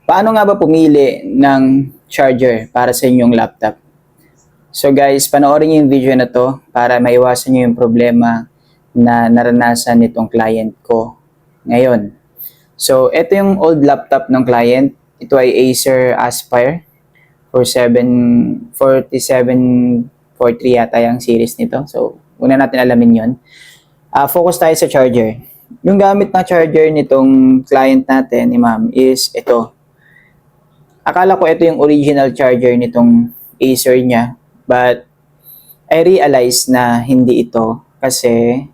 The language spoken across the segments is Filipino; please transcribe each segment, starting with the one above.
Paano nga ba pumili ng charger para sa inyong laptop? So guys, panoorin niyo yung video na to para maiwasan niyo yung problema na naranasan nitong client ko ngayon. So, ito yung old laptop ng client. Ito ay Acer Aspire 4743 yata yung series nito. So, una natin alamin yon. Focus tayo sa charger. Yung gamit na charger nitong client natin ni ma'am is ito. Akala ko ito yung original charger nitong Acer niya. But, I realized na hindi ito kasi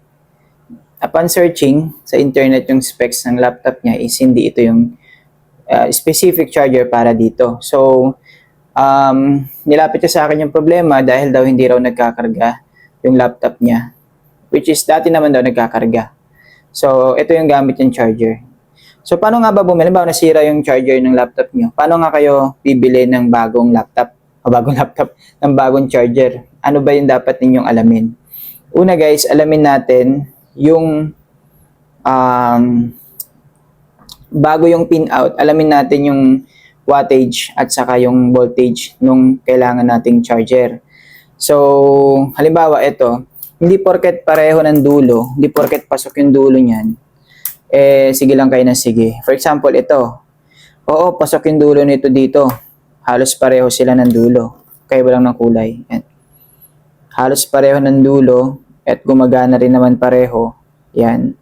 upon searching sa internet yung specs ng laptop niya is hindi ito yung specific charger para dito. So, nilapit niya sa akin yung problema dahil daw hindi raw nagkakarga yung laptop niya. Which is dati naman daw nagkakarga. So, ito yung gamit yung charger. So, paano nga ba bumili? Ba nasira yung charger ng laptop niyo? Paano nga kayo bibili ng bagong laptop? Ng bagong charger? Ano ba yung dapat ninyong alamin? Una guys, alamin natin yung bago yung pinout, alamin natin yung wattage at saka yung voltage nung kailangan nating charger. So, halimbawa ito, hindi porket pareho ng dulo, hindi porket pasok yung dulo niyan, sige lang kayo na sige. For example, ito, oo, pasok yung dulo nito dito. Halos pareho sila ng dulo. Kaya lang ng kulay. Yan. Halos pareho ng dulo at gumagana rin naman pareho. Yan.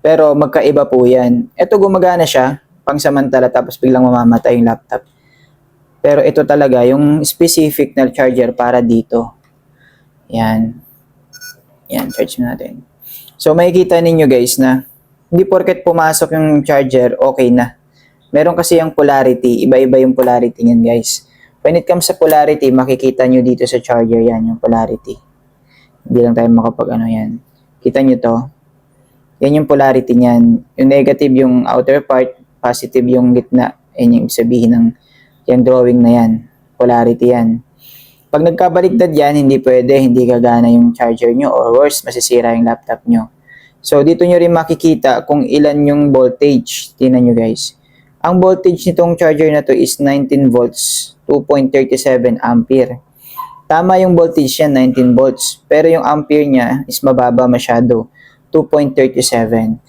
Pero magkaiba po yan. Ito gumagana siya, pangsamantala tapos biglang mamamatay yung laptop. Pero ito talaga, yung specific na charger para dito. Yan. Yan, charge natin. So makikita ninyo guys na hindi porket pumasok yung charger, okay na. Meron kasi yung polarity, iba-iba yung polarity niyan guys. When it comes sa polarity, makikita nyo dito sa charger yan, yung polarity. Hindi lang tayo yan. Kita nyo to. Yan yung polarity niyan. Yung negative yung outer part, positive yung gitna. Yan yung sabihin ng yung drawing na yan. Polarity yan. Pag nagkabaligtad yan, hindi pwede, hindi gagana yung charger nyo or worse, masisira yung laptop nyo. So, dito nyo rin makikita kung ilan yung voltage. Tingnan nyo guys. Ang voltage nitong charger na to is 19 volts, 2.37 ampere. Tama yung voltage niya, 19 volts. Pero yung ampere niya is mababa masyado, 2.37.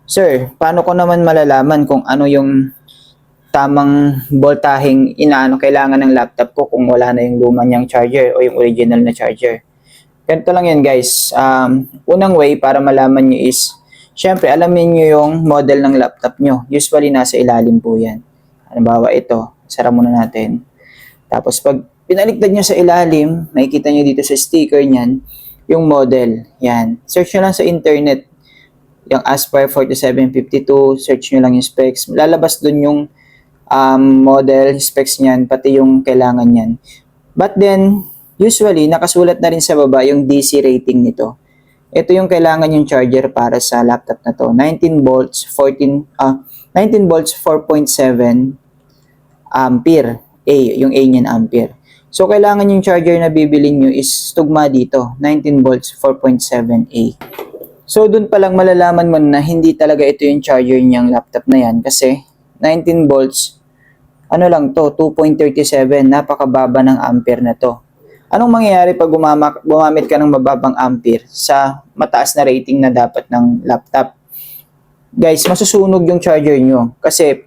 Sir, paano ko naman malalaman kung ano yung tamang voltaheng kailangan ng laptop ko kung wala na yung luma niyang charger o yung original na charger? Ganito lang yan guys. Unang way para malaman nyo is, syempre alamin nyo yung model ng laptop nyo. Usually nasa ilalim po yan. Halimbawa ito, sara muna natin. Tapos pag pinaliktad nyo sa ilalim, makikita nyo dito sa sticker nyan, yung model. Yan. Search nyo lang sa internet. Yung Aspire 4752, search nyo lang yung specs. Lalabas dun yung model, specs nyan, pati yung kailangan nyan. But then, usually, nakasulat na rin sa baba yung DC rating nito. Ito yung kailangan yung charger para sa laptop na to. 19 volts, 4.7 ampere. Yung A niyan ampere. So, kailangan yung charger na bibilin nyo is tugma dito. 19 volts, 4.7 A. So, dun palang malalaman mo na hindi talaga ito yung charger niyang laptop na yan kasi 19 volts, ano lang to, 2.37, napakababa ng ampere na to. Anong mangyayari pag gumamit ka ng mababang ampere sa mataas na rating na dapat ng laptop? Guys, masusunog yung charger nyo kasi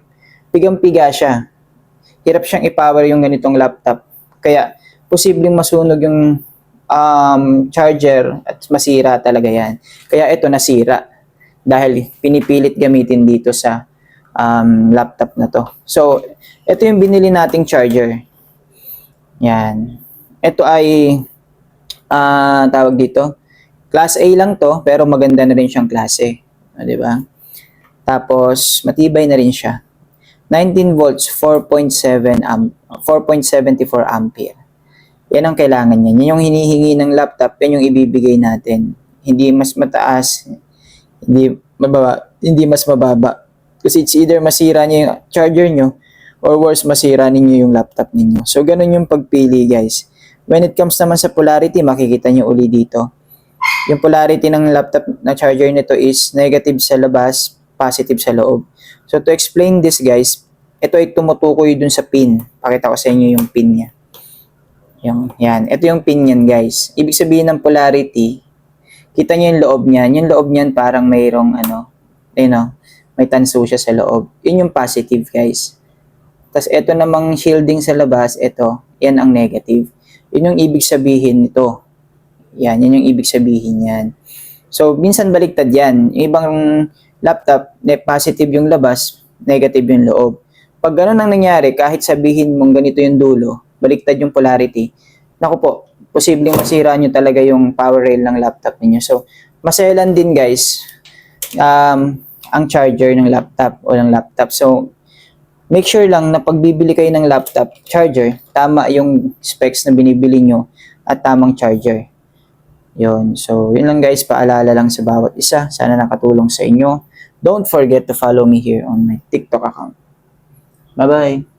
pigang-piga siya. Hirap siyang i-power yung ganitong laptop. Kaya, posibleng masunog yung charger at masira talaga yan. Kaya ito nasira dahil pinipilit gamitin dito sa laptop na to. So, ito yung binili nating charger. Yan. Ito ay tawag dito, Class A lang to, pero maganda na rin siyang klase. Di ba? Tapos, matibay na rin siya. 19 volts, 4.74 ampere. Yan ang kailangan niya. Yan yung hinihingi ng laptop, yan yung ibibigay natin. Hindi mas mataas, hindi mas mababa. Kasi it's either masira niyo yung charger nyo, or worse, masira ninyo yung laptop ninyo. So, ganun yung pagpili, guys. When it comes naman sa polarity, makikita nyo uli dito. Yung polarity ng laptop na charger nito is negative sa labas, positive sa loob. So to explain this guys, ito ay tumutukoy dun sa pin. Pakita ko sa inyo yung pin niya. Yan. Ito yung pin niyan, guys. Ibig sabihin ng polarity, kita niyo yung loob niyan. Yung loob niyan parang mayroong may tanso siya sa loob. Yun yung positive, guys. Tapos ito namang shielding sa labas, yan ang negative. Yun yung ibig sabihin nito. Yan yung ibig sabihin yan. So, minsan baliktad yan. Yung ibang laptop, positive yung labas, negative yung loob. Pag ganun ang nangyari, kahit sabihin mong ganito yung dulo, baliktad yung polarity, naku po, posibleng masira nyo talaga yung power rail ng laptop niyo. So, maselan din guys, ang charger ng laptop o ng laptop. So, make sure lang na pag bibili kayo ng laptop charger, tama yung specs na binibili nyo at tamang charger. Yun. So, yun lang guys, paalala lang sa bawat isa. Sana nakatulong sa inyo. Don't forget to follow me here on my TikTok account. Bye-bye!